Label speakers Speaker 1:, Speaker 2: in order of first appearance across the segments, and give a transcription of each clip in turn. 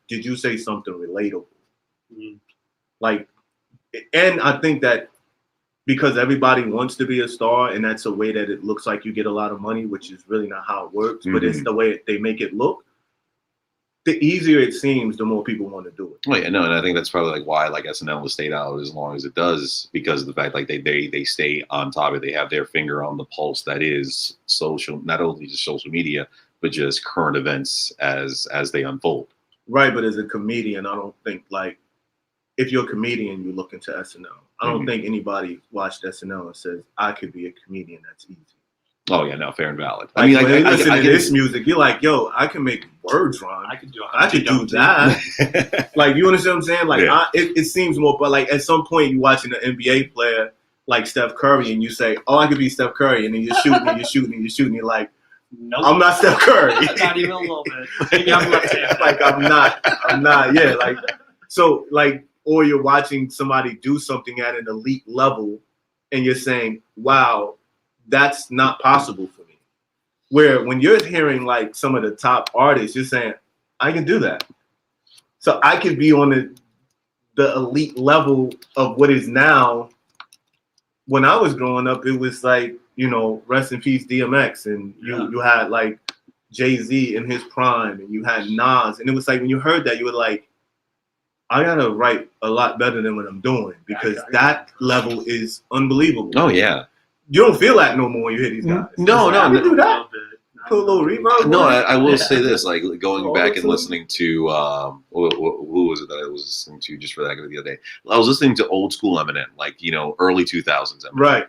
Speaker 1: did you say something relatable?
Speaker 2: Mm.
Speaker 1: Like, and I think that because everybody wants to be a star, and that's a way that it looks like you get a lot of money, which is really not how it works, but it's the way they make it look. The easier it seems, the more people want to do it.
Speaker 3: Oh yeah, no, and I think that's probably like why like SNL has stayed out as long as it does, because of the fact like they stay on top of it. They have their finger on the pulse that is social, not only just social media, but just current events as they unfold.
Speaker 1: Right, but as a comedian, I don't think like if you're a comedian, you look into SNL. I don't think anybody watched SNL and says I could be a comedian. That's easy.
Speaker 3: Oh yeah, no, fair and valid.
Speaker 1: Like, I mean, when you listen to this music, you're like, yo, I can make words rhyme.
Speaker 2: I could do
Speaker 1: that. Like, you understand what I'm saying? Like, it seems more, but like at some point, you watching an NBA player like Steph Curry, and you say, oh, I could be Steph Curry, and then you're shooting, and you're shooting, and you're shooting. You're like,
Speaker 2: nope,
Speaker 1: I'm not Steph Curry.
Speaker 2: Not even a little bit. Maybe I'm left-handed.
Speaker 1: Like, I'm not. Yeah, like so, like, or you're watching somebody do something at an elite level, and you're saying, wow, that's not possible for me. Where when you're hearing like some of the top artists, you're saying, I can do that. So I could be on the elite level of what is now. When I was growing up, it was like, you know, rest in peace DMX, and you had like Jay-Z in his prime, and you had Nas, and it was like when you heard that, you were like, I gotta write a lot better than what I'm doing, because that level is unbelievable.
Speaker 3: Oh yeah.
Speaker 1: You don't feel that no more when you hear these guys.
Speaker 3: No.
Speaker 1: I can do that. Put a little reverb.
Speaker 3: No, I will say this, like going back and listening to who was it that I was listening to just for that the other day? I was listening to old school Eminem, like, you know, early 2000s Eminem.
Speaker 1: Right.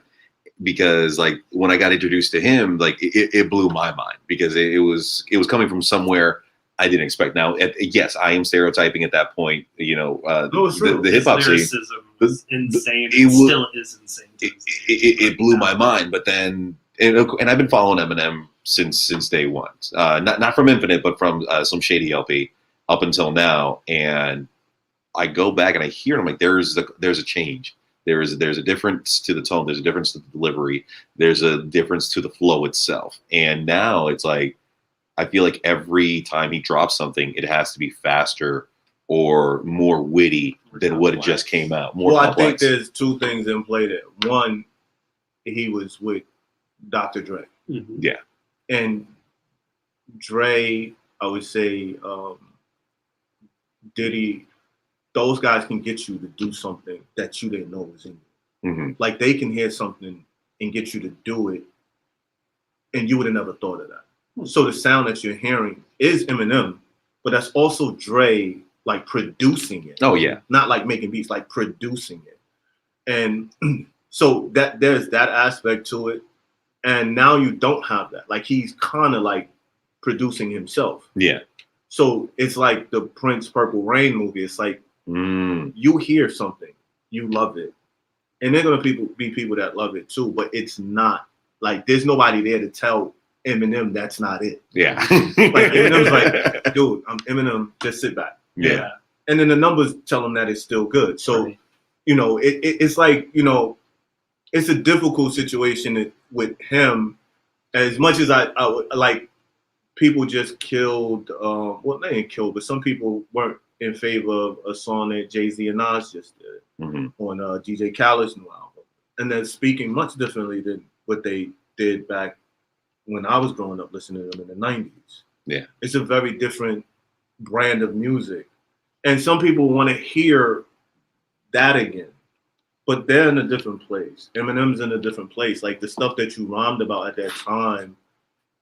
Speaker 3: Because like when I got introduced to him, like it blew my mind, because it was coming from somewhere I didn't expect. Now, yes, I am stereotyping at that point. You know, the hip hop scene
Speaker 2: was insane. It still is insane.
Speaker 3: It blew my mind. But then, and I've been following Eminem since day one. Not from Infinite, but from some Shady LP up until now. And I go back and I hear him, like there's a change. There's a difference to the tone. There's a difference to the delivery. There's a difference to the flow itself. And now it's like, I feel like every time he drops something, it has to be faster or more witty than what it just came out. More complex.
Speaker 1: I think there's two things in play there. One, he was with Dr. Dre.
Speaker 2: Mm-hmm.
Speaker 3: Yeah.
Speaker 1: And Dre, I would say, Diddy, those guys can get you to do something that you didn't know was in you.
Speaker 3: Mm-hmm.
Speaker 1: Like they can hear something and get you to do it, and you would have never thought of that. So the sound that you're hearing is Eminem, but that's also Dre like producing it.
Speaker 3: Oh yeah.
Speaker 1: Not like making beats, like producing it. And so that there's that aspect to it. And now you don't have that. Like he's kind of like producing himself.
Speaker 3: Yeah.
Speaker 1: So it's like the Prince Purple Rain movie. It's like you hear something, you love it. And there are going to be people that love it too, but it's not like there's nobody there to tell Eminem that's not it.
Speaker 3: Yeah.
Speaker 1: Like Eminem's like, dude, I'm Eminem, just sit back.
Speaker 3: Yeah.
Speaker 1: And then the numbers tell him that it's still good. So, you know, it's like, you know, it's a difficult situation with him. As much as I would like, people just killed, well, they didn't kill, but some people weren't in favor of a song that Jay-Z and Nas just did on DJ Khaled's new album. And then speaking much differently than what they did back when I was growing up listening to them in the 90s.
Speaker 3: Yeah.
Speaker 1: It's a very different brand of music. And some people want to hear that again, but they're in a different place. Eminem's in a different place. Like the stuff that you rhymed about at that time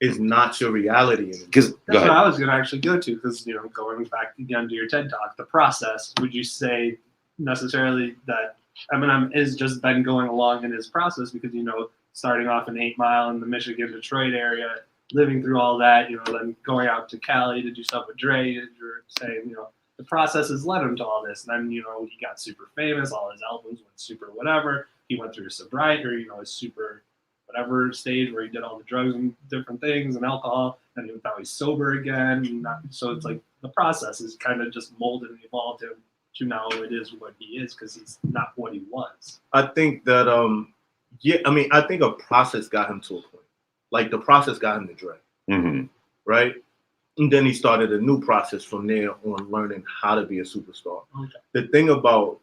Speaker 1: is not your reality anymore.
Speaker 2: That's what I was going to actually go to, because, you know, going back again to your TED Talk, the process, would you say necessarily that Eminem is just then going along in his process because, you know, starting off in 8 Mile in the Michigan, Detroit area, living through all that, you know, then going out to Cali to do stuff with Dre, you're saying, you know, the process has led him to all this. And then, you know, he got super famous, all his albums went super whatever. He went through sobriety, or, you know, his super whatever stage where he did all the drugs and different things and alcohol, and now he's sober again. So it's like the process is kind of just molded and evolved him to now it is what he is, because he's not what he was.
Speaker 1: I think that, I think a process got him to a point. Like the process got him to Dre, right? And then he started a new process from there on learning how to be a superstar.
Speaker 2: Okay.
Speaker 1: The thing about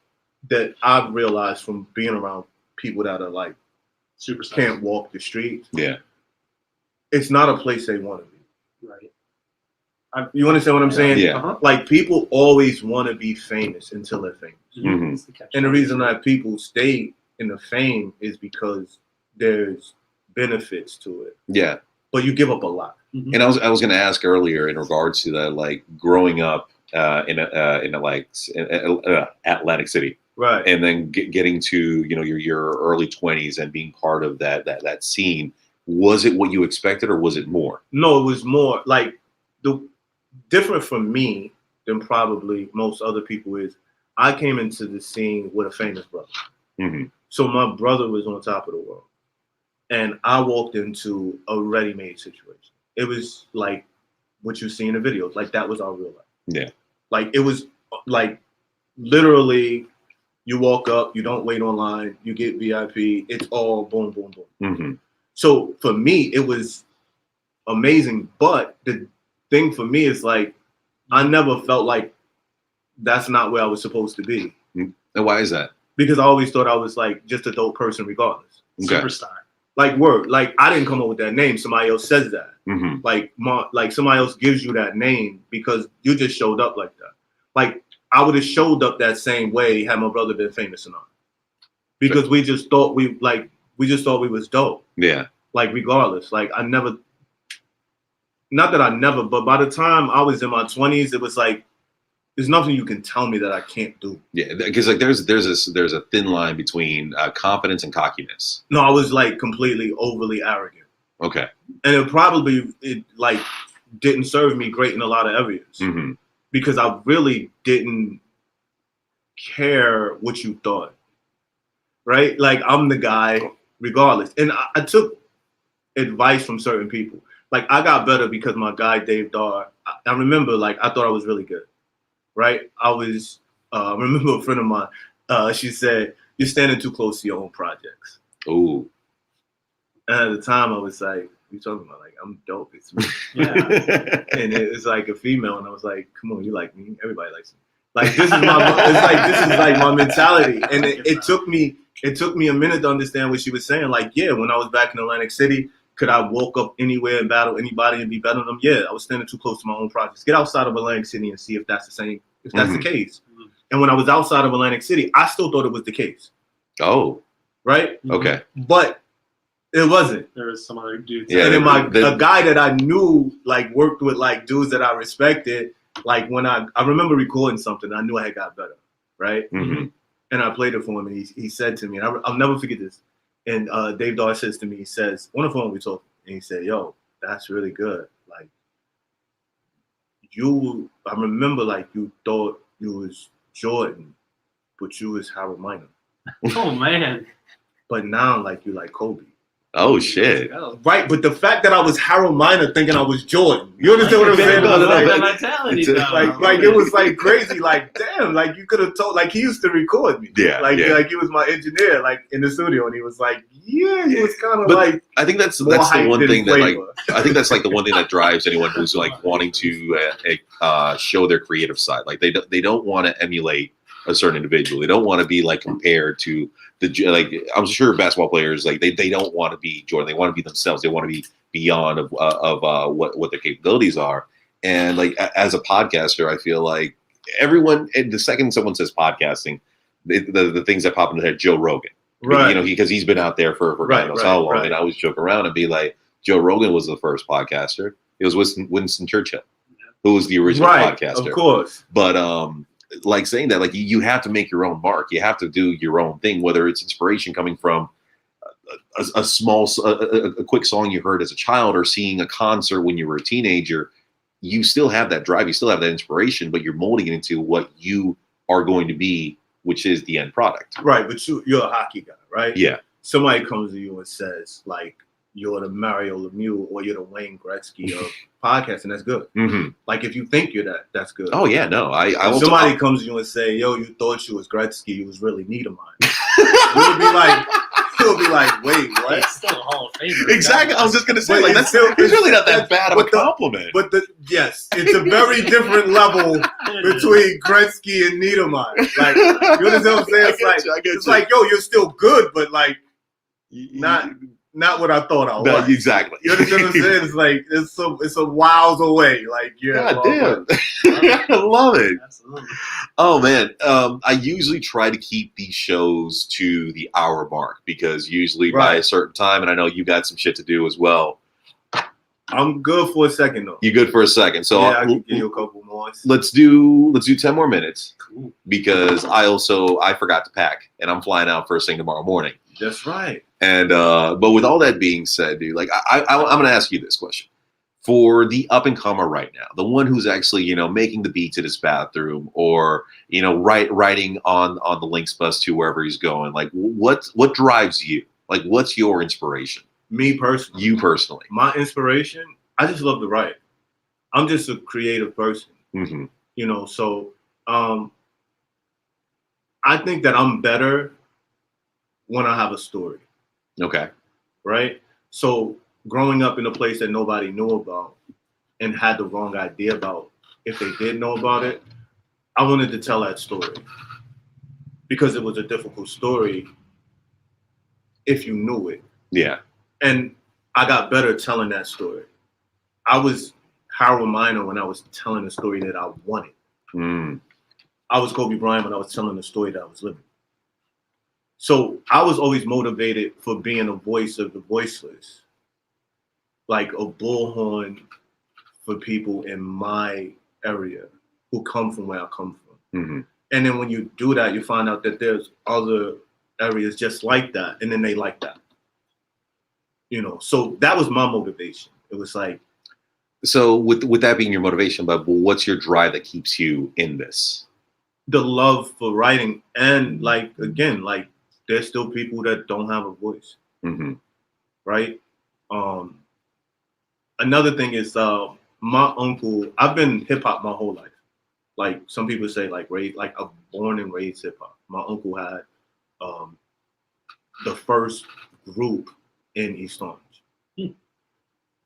Speaker 1: that I've realized from being around people that are like
Speaker 2: Superstars.
Speaker 1: can't walk the streets,
Speaker 3: Yeah.
Speaker 1: it's not a place they want to be.
Speaker 2: Right.
Speaker 1: You understand what I'm saying?
Speaker 3: Yeah.
Speaker 2: Uh-huh.
Speaker 1: Like people always want to be famous until they're famous.
Speaker 3: Mhm.
Speaker 2: It's the catch.
Speaker 1: And the reason that people stay in the fame is because there's benefits to it.
Speaker 3: Yeah.
Speaker 1: But you give up a lot.
Speaker 2: Mhm.
Speaker 3: And I was going to ask earlier in regards to that, like growing up in Atlantic City,
Speaker 1: Right.
Speaker 3: and then getting to your early 20s and being part of that scene. Was it what you expected, or was it more?
Speaker 1: No, it was more like the different from me than probably most other people is I came into the scene with a famous brother.
Speaker 3: Mm-hmm.
Speaker 1: So my brother was on top of the world. And I walked into a ready-made situation. It was like what you see in the videos. Like that was our real life.
Speaker 3: Yeah.
Speaker 1: Like it was like literally you walk up, you don't wait online, you get VIP. It's all boom, boom, boom.
Speaker 3: Mm-hmm.
Speaker 1: So for me, it was amazing. But the thing for me is like, I never felt like that's not where I was supposed to be.
Speaker 3: And why is that?
Speaker 1: Because I always thought I was like just a dope person regardless.
Speaker 3: Okay.
Speaker 2: Superstar.
Speaker 1: Like word, like I didn't come up with that name. Somebody else says that.
Speaker 3: Mm-hmm.
Speaker 1: Like somebody else gives you that name because you just showed up like that. Like I would have showed up that same way had my brother been famous or not. Because we just thought we was dope.
Speaker 3: Yeah.
Speaker 1: Like regardless. Like I never, not that I never, but by the time I was in my 20s, it was like there's nothing you can tell me that I can't do.
Speaker 3: Yeah, because like there's a thin line between confidence and cockiness.
Speaker 1: No, I was like completely overly arrogant.
Speaker 3: Okay.
Speaker 1: And it like didn't serve me great in a lot of areas.
Speaker 3: Mm-hmm.
Speaker 1: Because I really didn't care what you thought. Right? Like I'm the guy regardless. And I took advice from certain people. Like I got better because my guy Dave Dar, I remember like I thought I was really good. Right? I remember a friend of mine, she said, "You're standing too close to your own projects."
Speaker 3: Ooh.
Speaker 1: And at the time I was like, "What you talking about? Like I'm dope. It's me."
Speaker 2: Yeah.
Speaker 1: And it was like a female, and I was like, "Come on, you like me? Everybody likes me." Like this is my mentality. And it took me a minute to understand what she was saying. Like, yeah, when I was back in Atlantic City, could I walk up anywhere and battle anybody and be better than them? Yeah, I was standing too close to my own projects. Get outside of Atlantic City and see if that's the same, if that's the case.
Speaker 2: Mhm.
Speaker 1: And when I was outside of Atlantic City, I still thought it was the case.
Speaker 3: Oh.
Speaker 1: Right?
Speaker 3: Okay.
Speaker 1: But it wasn't.
Speaker 2: There was some other dudes.
Speaker 3: Yeah,
Speaker 1: And then a guy that I knew, like, worked with, like, dudes that I respected, like, when I remember recording something, I knew I had got better, right?
Speaker 3: Mm-hmm.
Speaker 1: And I played it for him, and he said to me, and I'll never forget this, and Dave Dar says to me, he says, on the phone we talked, and he said, "Yo, that's really good. Like, I remember, like, you thought you was Jordan, but you was Harold Miner.
Speaker 2: Oh man.
Speaker 1: But now, like, you like Kobe."
Speaker 3: Oh shit.
Speaker 1: Right, but the fact that I was Harold Miner thinking I was Jordan, you understand what I'm saying?
Speaker 3: No,
Speaker 1: Like,
Speaker 2: Mentality,
Speaker 1: it was like crazy. Like, damn, like you could have told. Like he used to record me.
Speaker 3: Yeah,
Speaker 1: like
Speaker 3: yeah.
Speaker 1: like he was my engineer, like in the studio, and he was like, yeah, he was kind of
Speaker 3: But
Speaker 1: like.
Speaker 3: I think that's
Speaker 1: more
Speaker 3: the
Speaker 1: hyped
Speaker 3: one
Speaker 1: than
Speaker 3: thing that like
Speaker 1: Flavor.
Speaker 3: I think that's like the one thing that drives anyone who's like wanting to show their creative side. Like they don't want to emulate a certain individual. They don't want to be like compared to like I'm sure basketball players like they don't want to be Jordan. They want to be themselves. They want to be beyond of what their capabilities are. And like as a podcaster, I feel like everyone. And the second someone says podcasting, the things that pop into their head, Joe Rogan.
Speaker 1: Right.
Speaker 3: You know, because he's been out there for God knows how long. And I always joke around and be like, Joe Rogan was the first podcaster. It was Winston Churchill, who was the original podcaster.
Speaker 1: Of course.
Speaker 3: But like saying that, like you have to make your own mark. You have to do your own thing, whether it's inspiration coming from a quick song you heard as a child or seeing a concert when you were a teenager. You still have that drive. You still have that inspiration, but you're molding it into what you are going to be, which is the end product.
Speaker 1: Right, but you're a hockey guy, right?
Speaker 3: Yeah.
Speaker 1: Somebody comes to you and says, like, you're the Mario Lemieux or you're the Wayne Gretzky of podcasting. That's good.
Speaker 3: Mm-hmm.
Speaker 1: Like, if you think you're that, that's good.
Speaker 3: Oh yeah, no. I
Speaker 1: If somebody comes to you and say, "Yo, you thought you was Gretzky, you was really Niedermeyer." You would be like, You'll be like, wait, what?
Speaker 2: It's still a Hall of Famer.
Speaker 3: Exactly. I was just gonna say,
Speaker 1: But
Speaker 3: like,
Speaker 1: it's
Speaker 3: that's
Speaker 1: still-
Speaker 3: it's really not that
Speaker 1: that's-
Speaker 3: bad of a
Speaker 1: but the-
Speaker 3: compliment.
Speaker 1: But yes, it's a very different level between Gretzky and Niedermeyer. Like, you understand what I'm saying? It's like, yo, you're still good, but like not what I thought I was.
Speaker 3: Exactly.
Speaker 1: You understand what I'm saying? It's like it's a miles away. Like, yeah,
Speaker 3: God damn. I love it.
Speaker 2: Absolutely.
Speaker 3: Oh man, I usually try to keep these shows to the hour mark because usually by a certain time, and I know you got some shit to do as well.
Speaker 1: I'm good for a second though.
Speaker 3: You good for a second? So
Speaker 1: yeah, I can give you a couple more.
Speaker 3: Let's do 10 more minutes.
Speaker 2: Cool.
Speaker 3: Because I forgot to pack and I'm flying out first thing tomorrow morning.
Speaker 1: That's right.
Speaker 3: And but with all that being said, dude, like I'm gonna ask you this question. For the up and comer right now, the one who's actually, making the beats in his bathroom or, writing on the Lynx bus to wherever he's going, like what drives you? Like what's your inspiration?
Speaker 1: Me personally.
Speaker 3: You personally.
Speaker 1: My inspiration, I just love to write. I'm just a creative person.
Speaker 3: Mm-hmm.
Speaker 1: So I think that I'm better when I have a story.
Speaker 3: Okay.
Speaker 1: Right? So growing up in a place that nobody knew about and had the wrong idea about, if they did know about it, I wanted to tell that story. Because it was a difficult story if you knew it.
Speaker 3: Yeah.
Speaker 1: And I got better telling that story. I was Harold Miner when I was telling the story that I wanted.
Speaker 3: Mm.
Speaker 1: I was Kobe Bryant when I was telling the story that I was living. So I was always motivated for being a voice of the voiceless, like a bullhorn for people in my area who come from where I come from.
Speaker 3: Mm-hmm.
Speaker 1: And then when you do that, you find out that there's other areas just like that, and then they like that. So that was my motivation. It was like.
Speaker 3: So with that being your motivation, but what's your drive that keeps you in this?
Speaker 1: The love for writing, and again, there's still people that don't have a voice.
Speaker 3: Mm-hmm.
Speaker 1: Right? Another thing is my uncle, I've been hip hop my whole life. Like some people say, I'm born and raised hip hop. My uncle had the first group in East Orange.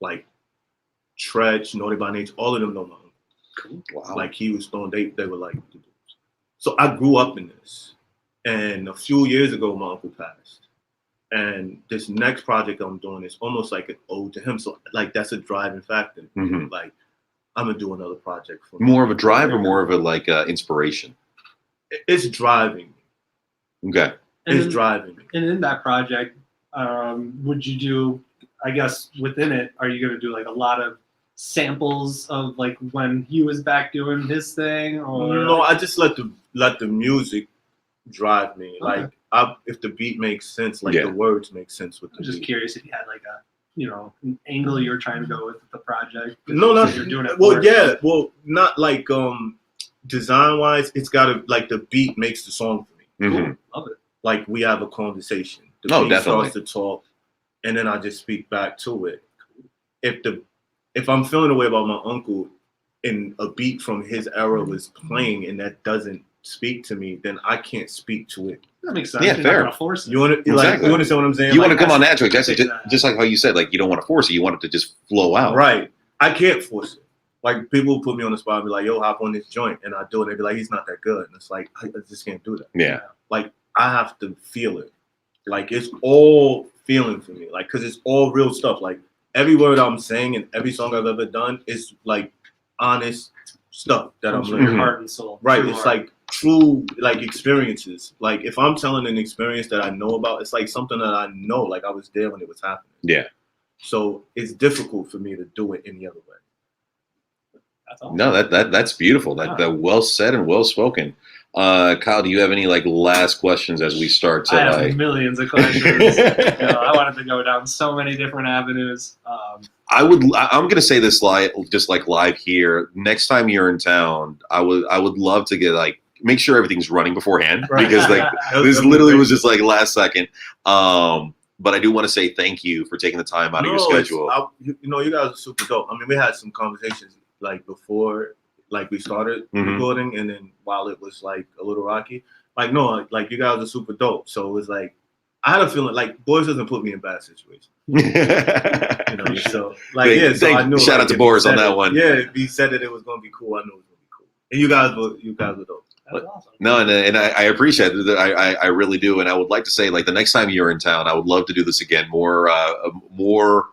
Speaker 1: Like Tretch, Naughty by Nature, all of them know my uncle.
Speaker 3: Cool. Wow.
Speaker 1: Like he was Stone, they were like the dudes. So I grew up in this. And a few years ago, my uncle passed. And this next project I'm doing is almost like an ode to him. So that's a driving factor.
Speaker 3: Mm-hmm.
Speaker 1: Like I'm gonna do another project for
Speaker 3: more of a drive or more of a inspiration?
Speaker 1: It's driving me.
Speaker 3: Okay.
Speaker 1: It's driving me.
Speaker 2: And in that project, would you do, I guess within it, are you gonna do like a lot of samples of like when he was back doing his thing, or
Speaker 1: no? I just let the music drive me.
Speaker 2: Okay.
Speaker 1: If the beat makes sense, the words make sense with the
Speaker 2: I'm just
Speaker 1: beat.
Speaker 2: curious if you had like an angle you were trying to go with the project.
Speaker 1: No, not
Speaker 2: you're doing it.
Speaker 1: Not design wise. It's gotta the beat makes the song for me.
Speaker 3: Mm-hmm.
Speaker 2: Cool. Love it.
Speaker 1: Like we have a conversation. The beat
Speaker 3: definitely.
Speaker 1: starts to talk, and then I just speak back to it. If I'm feeling a way about my uncle, and a beat from his era was playing, and that doesn't speak to me, then I can't speak to it.
Speaker 2: That makes sense.
Speaker 3: Yeah,
Speaker 2: You're
Speaker 3: fair.
Speaker 2: Not gonna force it.
Speaker 3: You understand
Speaker 1: what I'm saying?
Speaker 3: You want to come on naturally. That's just like how you said. Like you don't want to force it. You want it to just flow out.
Speaker 1: Right. I can't force it. Like people put me on the spot and be like, "Yo, hop on this joint," and I do it. And they be like, "He's not that good." And it's like I just can't do that.
Speaker 3: Yeah.
Speaker 1: Like I have to feel it. Like it's all feeling for me. Like because it's all real stuff. Like every word I'm saying and every song I've ever done is like honest stuff that I'm
Speaker 2: From
Speaker 1: living.
Speaker 2: your heart and soul.
Speaker 1: Right.
Speaker 2: True
Speaker 1: It's
Speaker 2: heart.
Speaker 1: like true experiences. Like if I'm telling an experience that I know about, it's like something that I know. Like I was there when it was happening.
Speaker 3: Yeah.
Speaker 1: So it's difficult for me to do it any other way.
Speaker 2: That's awesome.
Speaker 3: No, that's beautiful. That well said and well spoken. Kyle, do you have any last questions as we start to
Speaker 2: I have millions of questions. I wanted to go down so many different avenues.
Speaker 3: I'm gonna say this live here. Next time you're in town, I would love to get make sure everything's running beforehand
Speaker 1: Right.
Speaker 3: because this literally was just last second. But I do want to say thank you for taking the time out of your schedule.
Speaker 1: You guys are super dope. I mean, we had some conversations before we started recording, and then while it was a little rocky, you guys are super dope. So it was I had a feeling like Boris doesn't put me in bad situations. You know, so like so I knew.
Speaker 3: Shout out to Boris on that one.
Speaker 1: Yeah, if he said that it was gonna be cool, I knew it was gonna be cool. And you guys were dope.
Speaker 2: That's awesome.
Speaker 3: No, and I appreciate it. I really do, and I would like to say, like, the next time you're in town, I would love to do this again. More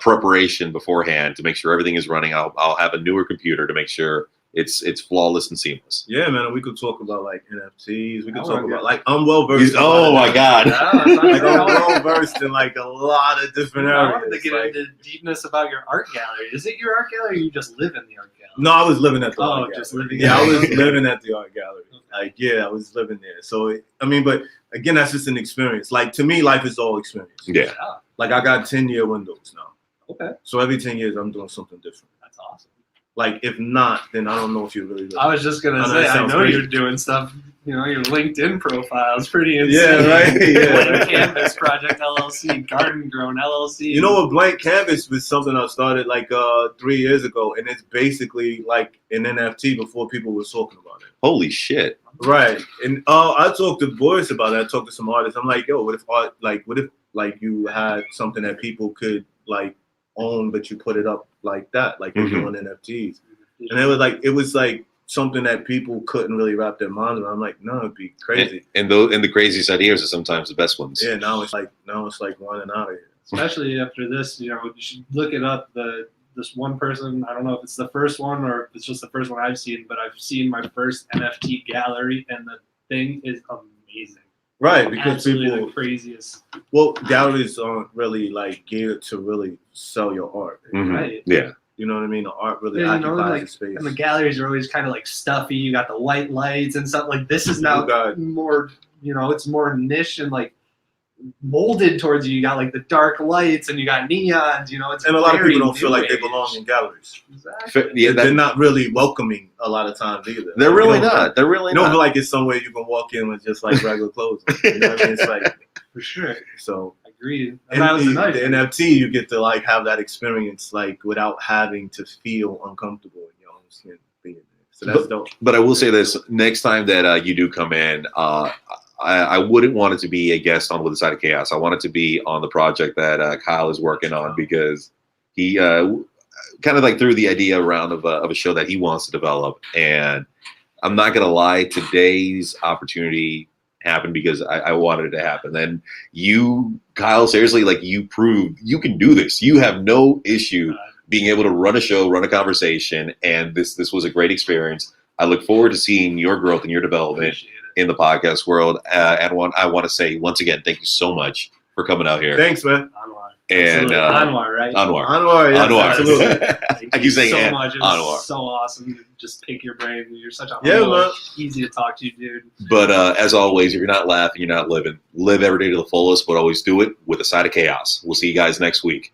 Speaker 3: preparation beforehand to make sure everything is running. I'll have a newer computer to make sure it's flawless and seamless.
Speaker 1: Yeah, man. We could talk about like NFTs. We could talk about like I'm well versed.
Speaker 3: Oh my God!
Speaker 1: Like I'm well versed in like a lot of different areas.
Speaker 2: I wanted to get into deepness about your art gallery. Is it your art gallery, or you just live in the art gallery?
Speaker 1: No, I was living at the art gallery.
Speaker 2: Just living.
Speaker 1: Yeah, I was living at the art gallery. Like, yeah, I was living there. So I mean, but again, that's just an experience. Like to me, life is all experience.
Speaker 3: Yeah.
Speaker 1: Like I got 10-year windows now.
Speaker 2: Okay.
Speaker 1: So every 10 years, I'm doing something different.
Speaker 2: That's awesome.
Speaker 1: Like if not, then I don't know if you're really.
Speaker 2: I was just gonna say, I know you're doing stuff. You know, your LinkedIn profile is pretty insane.
Speaker 1: Yeah, right. Yeah.
Speaker 2: Blank Canvas Project LLC, Garden Grown LLC.
Speaker 1: You know what? Blank Canvas was something I started like 3 years ago, and it's basically like an NFT before people were talking about it.
Speaker 3: Holy shit!
Speaker 1: Right, and I talked to Boris about it. I talked to some artists. I'm like, yo, what if you had something that people could like own, but you put it up like that, like you're doing NFTs, and it was like something that people couldn't really wrap their minds around. I'm like, no, it'd be crazy.
Speaker 3: And the craziest ideas are sometimes the best ones.
Speaker 1: Yeah, now it's like running out of here.
Speaker 2: Especially after this, you should look it up. This one person, I don't know if it's the first one or if it's just the first one I've seen, but I've seen my first NFT gallery, and the thing is amazing.
Speaker 1: Right, because
Speaker 2: absolutely
Speaker 1: people
Speaker 2: the craziest.
Speaker 1: Well, galleries aren't really like geared to really sell your art.
Speaker 2: Right.
Speaker 3: Yeah.
Speaker 1: You know what I mean? The art really occupies the space.
Speaker 2: And the galleries are always kind of like stuffy. You got the white lights and stuff. Like this is now more, it's more niche and like molded towards you. You got like the dark lights and you got neons. It's
Speaker 1: and a lot of people don't feel like they belong in galleries.
Speaker 2: Exactly.
Speaker 3: Yeah,
Speaker 1: they're not really welcoming a lot of times either.
Speaker 3: They're really not. They're really
Speaker 1: not. You don't
Speaker 3: not.
Speaker 1: feel like it's somewhere you can walk in with just like regular clothes. You know what I mean? It's like
Speaker 2: for sure.
Speaker 1: So.
Speaker 2: Agreed.
Speaker 1: And the NFT, you get to like have that experience like without having to feel uncomfortable in your own skin being there. So that's dope.
Speaker 3: But I will say this: next time that you do come in, I wouldn't want it to be a guest on With a Side of Chaos. I want it to be on the project that Kyle is working on, because he kind of like threw the idea around of a show that he wants to develop. And I'm not gonna lie, today's opportunity happened because I wanted it to happen. Then you, Kyle, seriously, like you proved you can do this. You have no issue being able to run a show, run a conversation, and this was a great experience. I look forward to seeing your growth and your development in the podcast world. And I want to say once again, thank you so much for coming out here.
Speaker 1: Thanks, man.
Speaker 2: Anwar.
Speaker 3: And
Speaker 2: Anwar, right?
Speaker 1: Anwar, yes,
Speaker 3: Anwar.
Speaker 1: Absolutely.
Speaker 3: I keep saying
Speaker 2: so much. It was
Speaker 3: Anwar.
Speaker 2: so awesome to just pick your brain. You're such a easy to talk to, dude.
Speaker 3: But as always, if you're not laughing, you're not living. Live every day to the fullest, but always do it with a side of chaos. We'll see you guys next week.